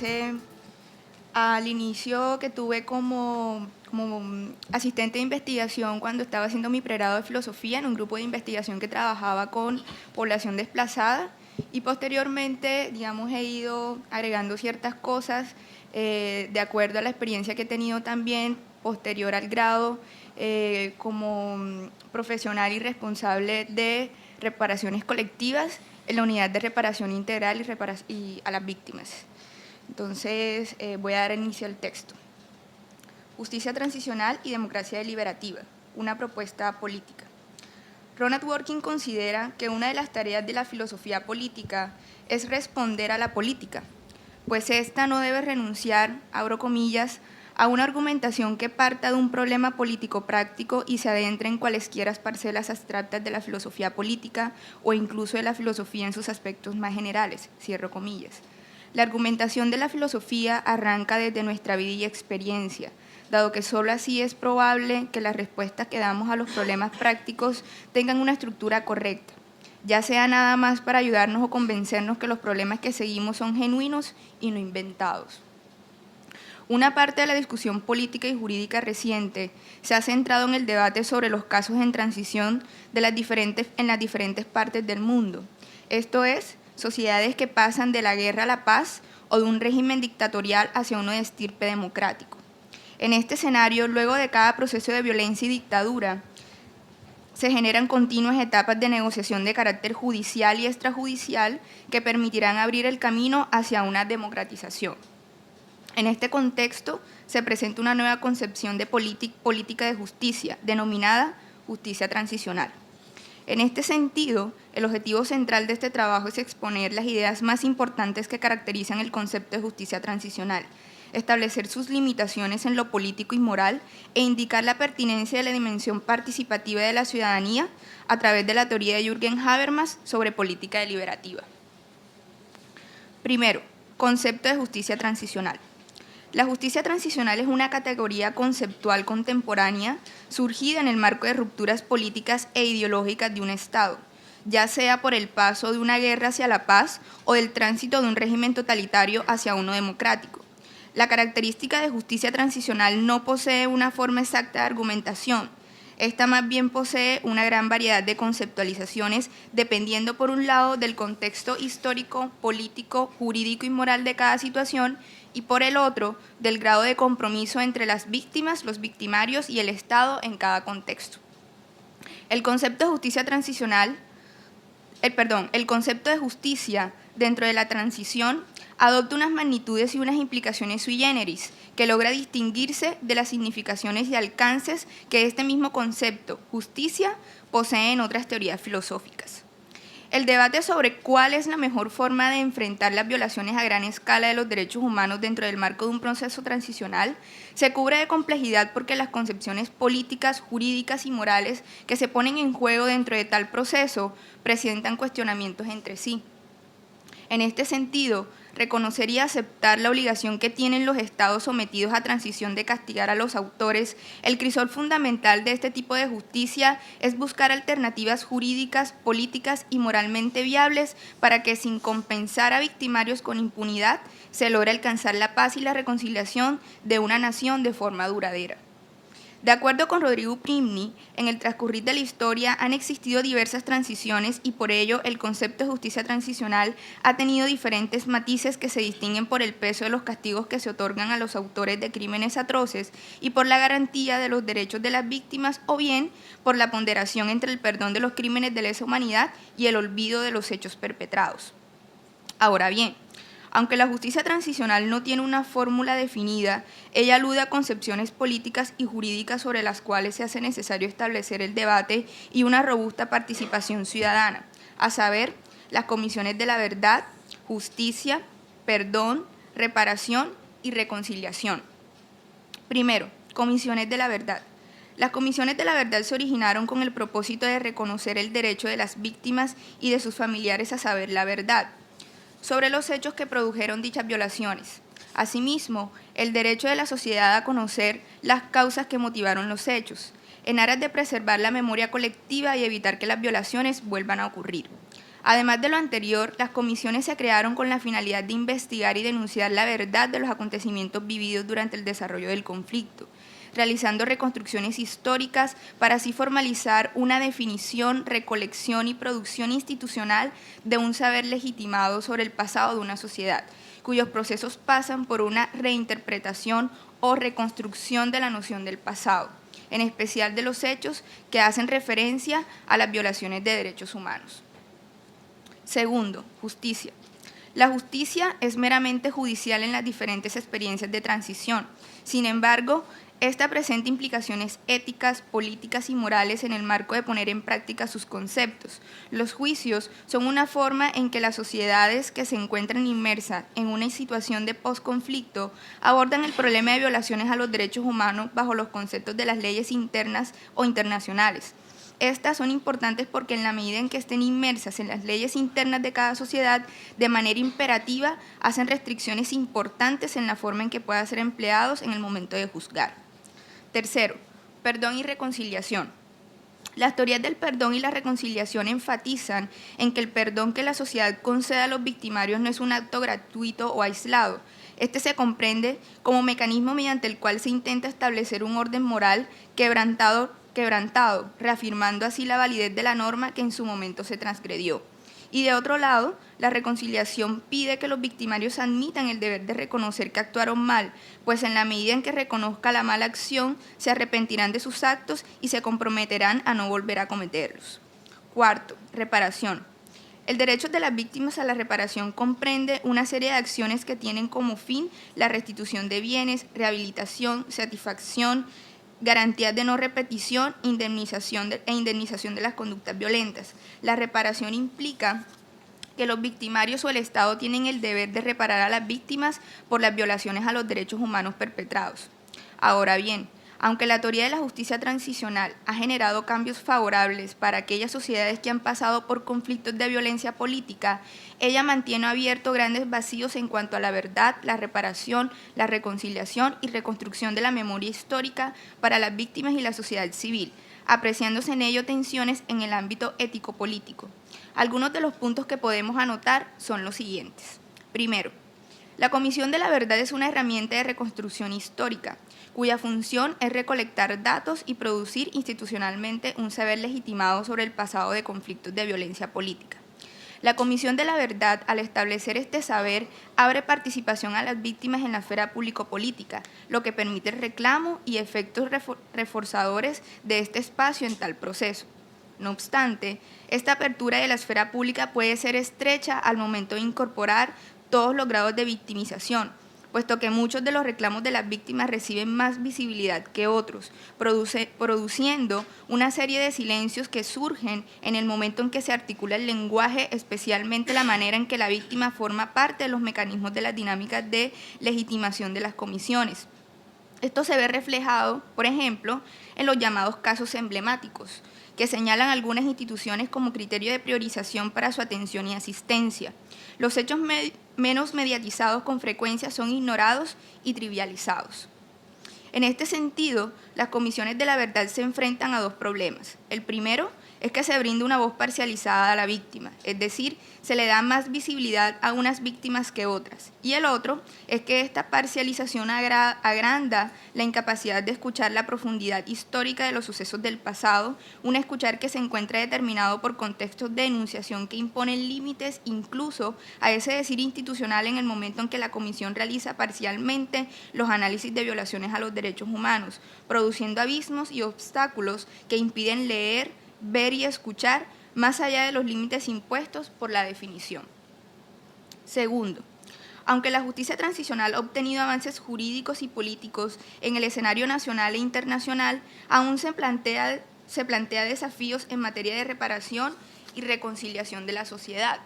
parece, al inicio que tuve como asistente de investigación cuando estaba haciendo mi pregrado de filosofía en un grupo de investigación que trabajaba con población desplazada, y posteriormente, digamos, he ido agregando ciertas cosas de acuerdo a la experiencia que he tenido también posterior al grado como profesional y responsable de reparaciones colectivas en la unidad de reparación integral y a las víctimas. Entonces, voy a dar inicio al texto. Justicia transicional y democracia deliberativa, una propuesta política. Ronald Dworkin considera que una de las tareas de la filosofía política es responder a la política, pues ésta no debe renunciar, abro comillas, a una argumentación que parta de un problema político práctico y se adentre en cualesquiera parcelas abstractas de la filosofía política o incluso de la filosofía en sus aspectos más generales, cierro comillas. La argumentación de la filosofía arranca desde nuestra vida y experiencia, dado que solo así es probable que las respuestas que damos a los problemas prácticos tengan una estructura correcta, ya sea nada más para ayudarnos o convencernos que los problemas que seguimos son genuinos y no inventados. Una parte de la discusión política y jurídica reciente se ha centrado en el debate sobre los casos en transición en las diferentes partes del mundo, esto es, sociedades que pasan de la guerra a la paz o de un régimen dictatorial hacia uno de estirpe democrático. En este escenario, luego de cada proceso de violencia y dictadura, se generan continuas etapas de negociación de carácter judicial y extrajudicial que permitirán abrir el camino hacia una democratización. En este contexto, se presenta una nueva concepción de política de justicia, denominada justicia transicional. En este sentido, el objetivo central de este trabajo es exponer las ideas más importantes que caracterizan el concepto de justicia transicional, establecer sus limitaciones en lo político y moral e indicar la pertinencia de la dimensión participativa de la ciudadanía a través de la teoría de Jürgen Habermas sobre política deliberativa. Primero, concepto de justicia transicional. La justicia transicional es una categoría conceptual contemporánea surgida en el marco de rupturas políticas e ideológicas de un Estado, ya sea por el paso de una guerra hacia la paz o del tránsito de un régimen totalitario hacia uno democrático. La característica de justicia transicional no posee una forma exacta de argumentación. Esta más bien posee una gran variedad de conceptualizaciones dependiendo, por un lado, del contexto histórico, político, jurídico y moral de cada situación y, por el otro, del grado de compromiso entre las víctimas, los victimarios y el Estado en cada contexto. El concepto de justicia transicional, el concepto de justicia dentro de la transición adopta unas magnitudes y unas implicaciones sui generis que logra distinguirse de las significaciones y alcances que este mismo concepto, justicia, posee en otras teorías filosóficas. El debate sobre cuál es la mejor forma de enfrentar las violaciones a gran escala de los derechos humanos dentro del marco de un proceso transicional se cubre de complejidad porque las concepciones políticas, jurídicas y morales que se ponen en juego dentro de tal proceso presentan cuestionamientos entre sí. En este sentido, reconocer y aceptar la obligación que tienen los estados sometidos a transición de castigar a los autores, el crisol fundamental de este tipo de justicia es buscar alternativas jurídicas, políticas y moralmente viables para que, sin compensar a victimarios con impunidad, se logre alcanzar la paz y la reconciliación de una nación de forma duradera. De acuerdo con Rodrigo Primni, en el transcurrir de la historia han existido diversas transiciones y por ello el concepto de justicia transicional ha tenido diferentes matices que se distinguen por el peso de los castigos que se otorgan a los autores de crímenes atroces y por la garantía de los derechos de las víctimas o bien por la ponderación entre el perdón de los crímenes de lesa humanidad y el olvido de los hechos perpetrados. Ahora bien, aunque la justicia transicional no tiene una fórmula definida, ella alude a concepciones políticas y jurídicas sobre las cuales se hace necesario establecer el debate y una robusta participación ciudadana, a saber, las comisiones de la verdad, justicia, perdón, reparación y reconciliación. Primero, comisiones de la verdad. Las comisiones de la verdad se originaron con el propósito de reconocer el derecho de las víctimas y de sus familiares a saber la verdad sobre los hechos que produjeron dichas violaciones. Asimismo, el derecho de la sociedad a conocer las causas que motivaron los hechos, en aras de preservar la memoria colectiva y evitar que las violaciones vuelvan a ocurrir. Además de lo anterior, las comisiones se crearon con la finalidad de investigar y denunciar la verdad de los acontecimientos vividos durante el desarrollo del conflicto, realizando reconstrucciones históricas para así formalizar una definición, recolección y producción institucional de un saber legitimado sobre el pasado de una sociedad, cuyos procesos pasan por una reinterpretación o reconstrucción de la noción del pasado, en especial de los hechos que hacen referencia a las violaciones de derechos humanos. Segundo, justicia. La justicia es meramente judicial en las diferentes experiencias de transición. Sin embargo, esta presenta implicaciones éticas, políticas y morales en el marco de poner en práctica sus conceptos. Los juicios son una forma en que las sociedades que se encuentran inmersas en una situación de posconflicto abordan el problema de violaciones a los derechos humanos bajo los conceptos de las leyes internas o internacionales. Estas son importantes porque en la medida en que estén inmersas en las leyes internas de cada sociedad, de manera imperativa, hacen restricciones importantes en la forma en que puedan ser empleados en el momento de juzgar. Tercero, perdón y reconciliación. Las teorías del perdón y la reconciliación enfatizan en que el perdón que la sociedad concede a los victimarios no es un acto gratuito o aislado. Este se comprende como mecanismo mediante el cual se intenta establecer un orden moral quebrantado, reafirmando así la validez de la norma que en su momento se transgredió. Y de otro lado, la reconciliación pide que los victimarios admitan el deber de reconocer que actuaron mal, pues en la medida en que reconozca la mala acción, se arrepentirán de sus actos y se comprometerán a no volver a cometerlos. Cuarto, reparación. El derecho de las víctimas a la reparación comprende una serie de acciones que tienen como fin la restitución de bienes, rehabilitación, satisfacción, garantías de no repetición e indemnización de las conductas violentas. La reparación implica que los victimarios o el Estado tienen el deber de reparar a las víctimas por las violaciones a los derechos humanos perpetrados. Ahora bien, aunque la teoría de la justicia transicional ha generado cambios favorables para aquellas sociedades que han pasado por conflictos de violencia política, ella mantiene abiertos grandes vacíos en cuanto a la verdad, la reparación, la reconciliación y reconstrucción de la memoria histórica para las víctimas y la sociedad civil, apreciándose en ello tensiones en el ámbito ético-político. Algunos de los puntos que podemos anotar son los siguientes. Primero, la Comisión de la Verdad es una herramienta de reconstrucción histórica, cuya función es recolectar datos y producir institucionalmente un saber legitimado sobre el pasado de conflictos de violencia política. La Comisión de la Verdad, al establecer este saber, abre participación a las víctimas en la esfera público-política, lo que permite el reclamo y efectos reforzadores de este espacio en tal proceso. No obstante, esta apertura de la esfera pública puede ser estrecha al momento de incorporar todos los grados de victimización, puesto que muchos de los reclamos de las víctimas reciben más visibilidad que otros, produciendo una serie de silencios que surgen en el momento en que se articula el lenguaje, especialmente la manera en que la víctima forma parte de los mecanismos de las dinámicas de legitimación de las comisiones. Esto se ve reflejado, por ejemplo, en los llamados casos emblemáticos, que señalan algunas instituciones como criterio de priorización para su atención y asistencia. Los hechos menos mediatizados con frecuencia son ignorados y trivializados. En este sentido, las comisiones de la verdad se enfrentan a dos problemas. El primero es que se brinda una voz parcializada a la víctima, es decir, se le da más visibilidad a unas víctimas que otras. Y el otro es que esta parcialización agranda la incapacidad de escuchar la profundidad histórica de los sucesos del pasado, un escuchar que se encuentra determinado por contextos de enunciación que imponen límites incluso a ese decir institucional en el momento en que la comisión realiza parcialmente los análisis de violaciones a los derechos humanos, produciendo abismos y obstáculos que impiden leer, ver y escuchar más allá de los límites impuestos por la definición. Segundo, aunque la justicia transicional ha obtenido avances jurídicos y políticos en el escenario nacional e internacional, aún se plantea desafíos en materia de reparación y reconciliación de la sociedad.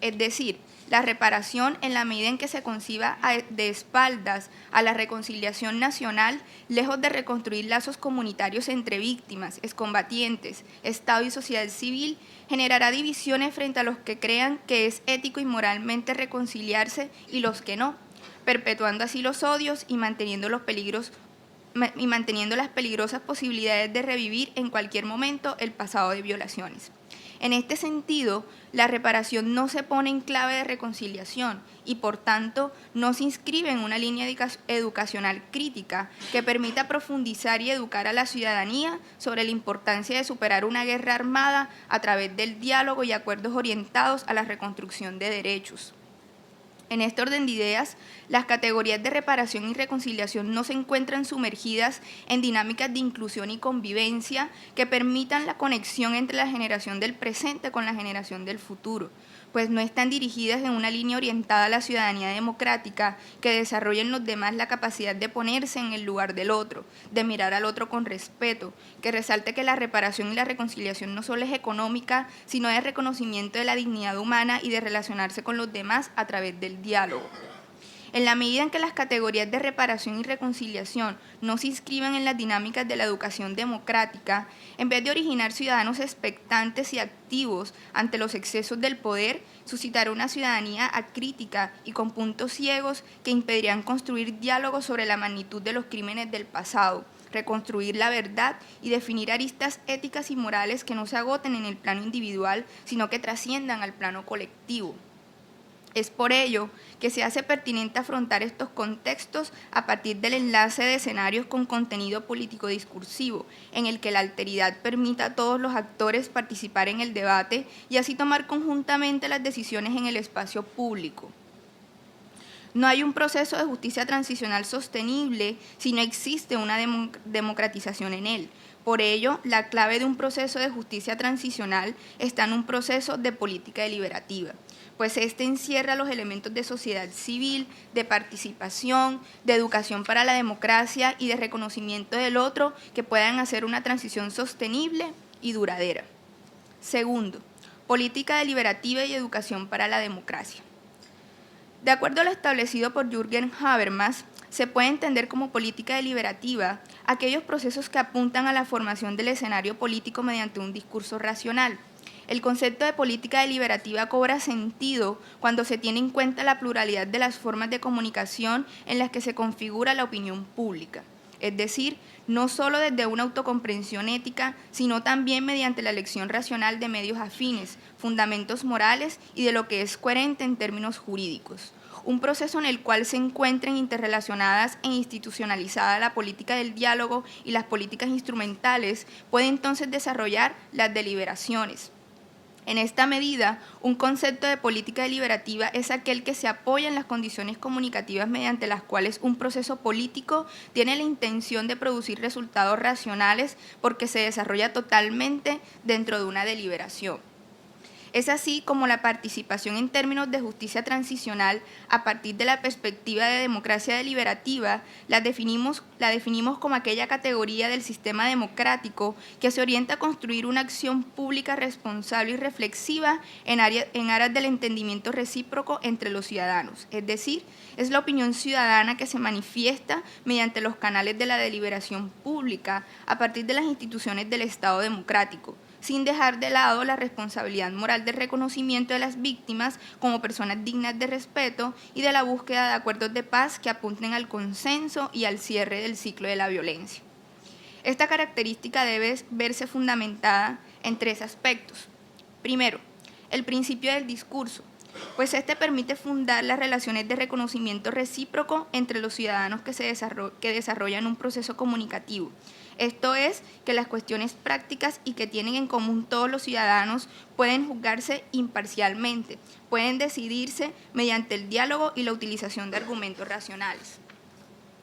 Es decir, la reparación en la medida en que se conciba de espaldas a la reconciliación nacional, lejos de reconstruir lazos comunitarios entre víctimas, excombatientes, Estado y sociedad civil, generará divisiones frente a los que crean que es ético y moralmente reconciliarse y los que no, perpetuando así los odios y manteniendo las peligrosas posibilidades de revivir en cualquier momento el pasado de violaciones. En este sentido, la reparación no se pone en clave de reconciliación y, por tanto, no se inscribe en una línea educacional crítica que permita profundizar y educar a la ciudadanía sobre la importancia de superar una guerra armada a través del diálogo y acuerdos orientados a la reconstrucción de derechos. En este orden de ideas, las categorías de reparación y reconciliación no se encuentran sumergidas en dinámicas de inclusión y convivencia que permitan la conexión entre la generación del presente con la generación del futuro, pues no están dirigidas en una línea orientada a la ciudadanía democrática que desarrolle en los demás la capacidad de ponerse en el lugar del otro, de mirar al otro con respeto, que resalte que la reparación y la reconciliación no solo es económica, sino de reconocimiento de la dignidad humana y de relacionarse con los demás a través del diálogo. En la medida en que las categorías de reparación y reconciliación no se inscriban en las dinámicas de la educación democrática, en vez de originar ciudadanos expectantes y activos ante los excesos del poder, suscitará una ciudadanía acrítica y con puntos ciegos que impedirían construir diálogos sobre la magnitud de los crímenes del pasado, reconstruir la verdad y definir aristas éticas y morales que no se agoten en el plano individual, sino que trasciendan al plano colectivo. Es por ello que se hace pertinente afrontar estos contextos a partir del enlace de escenarios con contenido político discursivo, en el que la alteridad permita a todos los actores participar en el debate y así tomar conjuntamente las decisiones en el espacio público. No hay un proceso de justicia transicional sostenible si no existe una democratización en él. Por ello, la clave de un proceso de justicia transicional está en un proceso de política deliberativa, pues este encierra los elementos de sociedad civil, de participación, de educación para la democracia y de reconocimiento del otro que puedan hacer una transición sostenible y duradera. Segundo, política deliberativa y educación para la democracia. De acuerdo a lo establecido por Jürgen Habermas, se puede entender como política deliberativa aquellos procesos que apuntan a la formación del escenario político mediante un discurso racional. El concepto de política deliberativa cobra sentido cuando se tiene en cuenta la pluralidad de las formas de comunicación en las que se configura la opinión pública. Es decir, no solo desde una autocomprensión ética, sino también mediante la elección racional de medios afines, fundamentos morales y de lo que es coherente en términos jurídicos. Un proceso en el cual se encuentren interrelacionadas e institucionalizada la política del diálogo y las políticas instrumentales puede entonces desarrollar las deliberaciones. En esta medida, un concepto de política deliberativa es aquel que se apoya en las condiciones comunicativas mediante las cuales un proceso político tiene la intención de producir resultados racionales porque se desarrolla totalmente dentro de una deliberación. Es así como la participación en términos de justicia transicional, a partir de la perspectiva de democracia deliberativa, la definimos como aquella categoría del sistema democrático que se orienta a construir una acción pública responsable y reflexiva en aras del entendimiento recíproco entre los ciudadanos. Es decir, es la opinión ciudadana que se manifiesta mediante los canales de la deliberación pública a partir de las instituciones del Estado democrático, sin dejar de lado la responsabilidad moral del reconocimiento de las víctimas como personas dignas de respeto y de la búsqueda de acuerdos de paz que apunten al consenso y al cierre del ciclo de la violencia. Esta característica debe verse fundamentada en tres aspectos. Primero, el principio del discurso, pues este permite fundar las relaciones de reconocimiento recíproco entre los ciudadanos que desarrollan un proceso comunicativo. Esto es, que las cuestiones prácticas y que tienen en común todos los ciudadanos pueden juzgarse imparcialmente, pueden decidirse mediante el diálogo y la utilización de argumentos racionales.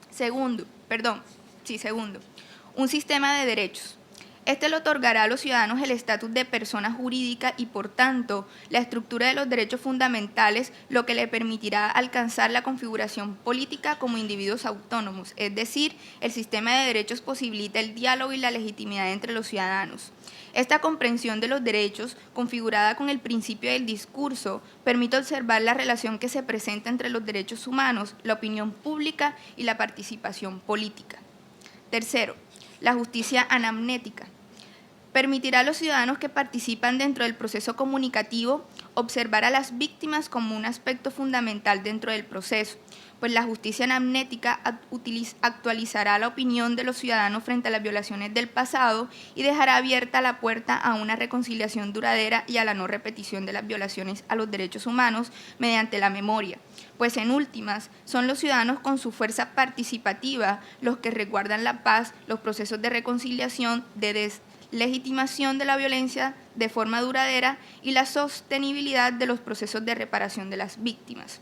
Segundo, un sistema de derechos. Este le otorgará a los ciudadanos el estatus de persona jurídica y, por tanto, la estructura de los derechos fundamentales, lo que le permitirá alcanzar la configuración política como individuos autónomos, es decir, el sistema de derechos posibilita el diálogo y la legitimidad entre los ciudadanos. Esta comprensión de los derechos, configurada con el principio del discurso, permite observar la relación que se presenta entre los derechos humanos, la opinión pública y la participación política. Tercero, la justicia anamnética. Permitirá a los ciudadanos que participan dentro del proceso comunicativo observar a las víctimas como un aspecto fundamental dentro del proceso, pues la justicia anamnética actualizará la opinión de los ciudadanos frente a las violaciones del pasado y dejará abierta la puerta a una reconciliación duradera y a la no repetición de las violaciones a los derechos humanos mediante la memoria, pues en últimas son los ciudadanos con su fuerza participativa los que resguardan la paz, los procesos de reconciliación, de legitimación de la violencia de forma duradera y la sostenibilidad de los procesos de reparación de las víctimas.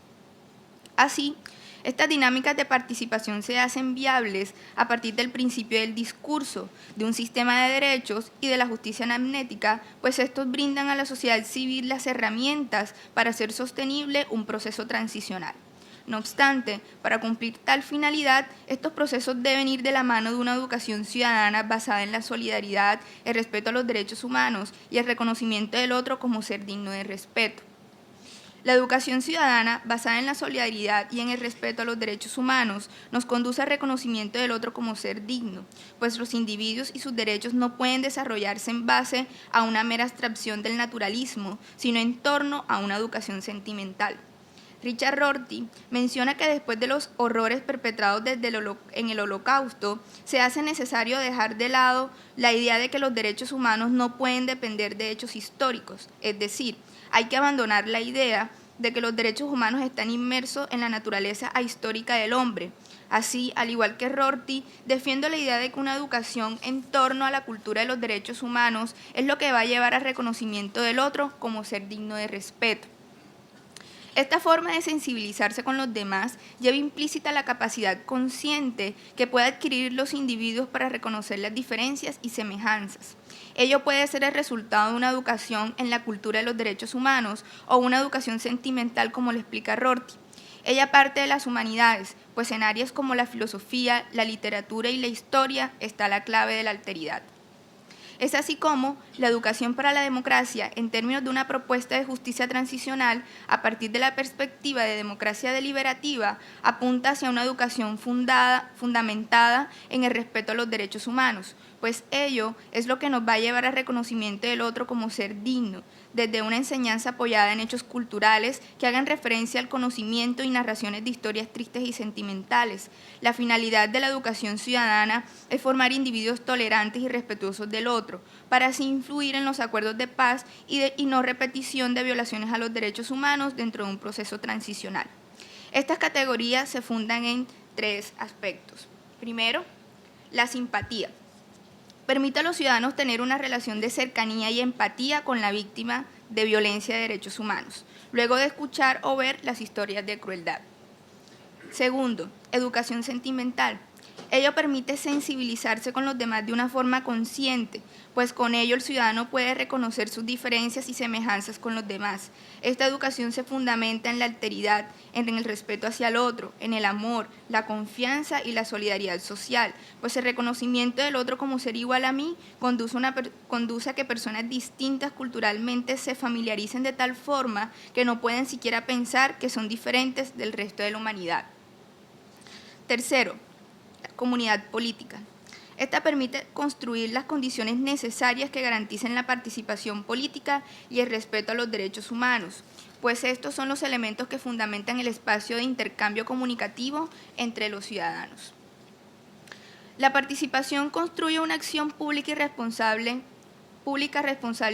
Así, estas dinámicas de participación se hacen viables a partir del principio del discurso, de un sistema de derechos y de la justicia anamnética, pues estos brindan a la sociedad civil las herramientas para hacer sostenible un proceso transicional. No obstante, para cumplir tal finalidad, estos procesos deben ir de la mano de una educación ciudadana basada en la solidaridad, el respeto a los derechos humanos y el reconocimiento del otro como ser digno de respeto. La educación ciudadana, basada en la solidaridad y en el respeto a los derechos humanos, nos conduce al reconocimiento del otro como ser digno, pues los individuos y sus derechos no pueden desarrollarse en base a una mera abstracción del naturalismo, sino en torno a una educación sentimental. Richard Rorty menciona que después de los horrores perpetrados en el Holocausto, se hace necesario dejar de lado la idea de que los derechos humanos no pueden depender de hechos históricos, es decir, hay que abandonar la idea de que los derechos humanos están inmersos en la naturaleza ahistórica del hombre. Así, al igual que Rorty, defiendo la idea de que una educación en torno a la cultura de los derechos humanos es lo que va a llevar al reconocimiento del otro como ser digno de respeto. Esta forma de sensibilizarse con los demás lleva implícita la capacidad consciente que pueden adquirir los individuos para reconocer las diferencias y semejanzas. Ello puede ser el resultado de una educación en la cultura de los derechos humanos o una educación sentimental, como lo explica Rorty. Ella parte de las humanidades, pues en áreas como la filosofía, la literatura y la historia está la clave de la alteridad. Es así como la educación para la democracia, en términos de una propuesta de justicia transicional, a partir de la perspectiva de democracia deliberativa, apunta hacia una educación fundamentada en el respeto a los derechos humanos, pues ello es lo que nos va a llevar al reconocimiento del otro como ser digno, desde una enseñanza apoyada en hechos culturales que hagan referencia al conocimiento y narraciones de historias tristes y sentimentales. La finalidad de la educación ciudadana es formar individuos tolerantes y respetuosos del otro, para así influir en los acuerdos de paz y no repetición de violaciones a los derechos humanos dentro de un proceso transicional. Estas categorías se fundan en 3 aspectos. Primero, la simpatía. Permite a los ciudadanos tener una relación de cercanía y empatía con la víctima de violencia de derechos humanos, luego de escuchar o ver las historias de crueldad. Segundo, educación sentimental. Ello permite sensibilizarse con los demás de una forma consciente, pues con ello el ciudadano puede reconocer sus diferencias y semejanzas con los demás. Esta educación se fundamenta en la alteridad, en el respeto hacia el otro, en el amor, la confianza y la solidaridad social, pues el reconocimiento del otro como ser igual a mí conduce a que personas distintas culturalmente se familiaricen de tal forma que no pueden siquiera pensar que son diferentes del resto de la humanidad. Tercero, comunidad política. Esta permite construir las condiciones necesarias que garanticen la participación política y el respeto a los derechos humanos, pues estos son los elementos que fundamentan el espacio de intercambio comunicativo entre los ciudadanos. La participación construye una acción pública, responsable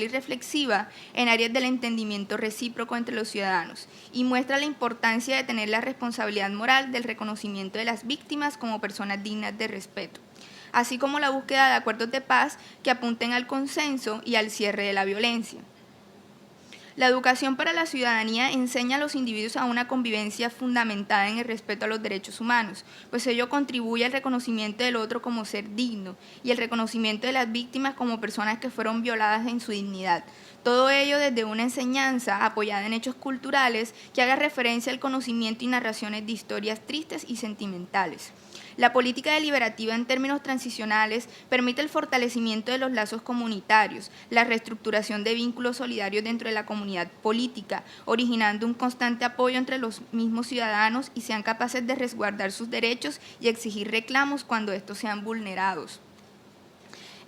y reflexiva en áreas del entendimiento recíproco entre los ciudadanos y muestra la importancia de tener la responsabilidad moral del reconocimiento de las víctimas como personas dignas de respeto, así como la búsqueda de acuerdos de paz que apunten al consenso y al cierre de la violencia. La educación para la ciudadanía enseña a los individuos a una convivencia fundamentada en el respeto a los derechos humanos, pues ello contribuye al reconocimiento del otro como ser digno y el reconocimiento de las víctimas como personas que fueron violadas en su dignidad. Todo ello desde una enseñanza apoyada en hechos culturales que haga referencia al conocimiento y narraciones de historias tristes y sentimentales. La política deliberativa en términos transicionales permite el fortalecimiento de los lazos comunitarios, la reestructuración de vínculos solidarios dentro de la comunidad política, originando un constante apoyo entre los mismos ciudadanos y sean capaces de resguardar sus derechos y exigir reclamos cuando estos sean vulnerados.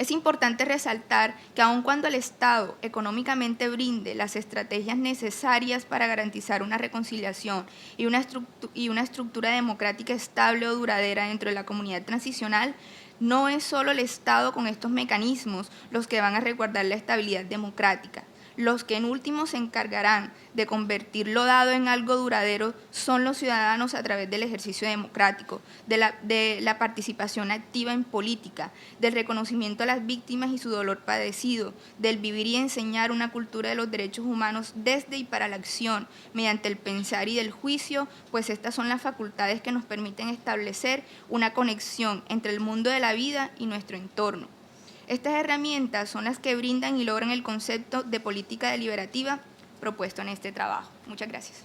Es importante resaltar que aun cuando el Estado económicamente brinde las estrategias necesarias para garantizar una reconciliación y una estructura democrática estable o duradera dentro de la comunidad transicional, no es solo el Estado con estos mecanismos los que van a resguardar la estabilidad democrática. Los que en último se encargarán de convertir lo dado en algo duradero son los ciudadanos a través del ejercicio democrático, de la participación activa en política, del reconocimiento a las víctimas y su dolor padecido, del vivir y enseñar una cultura de los derechos humanos desde y para la acción, mediante el pensar y del juicio, pues estas son las facultades que nos permiten establecer una conexión entre el mundo de la vida y nuestro entorno. Estas herramientas son las que brindan y logran el concepto de política deliberativa propuesto en este trabajo. Muchas gracias.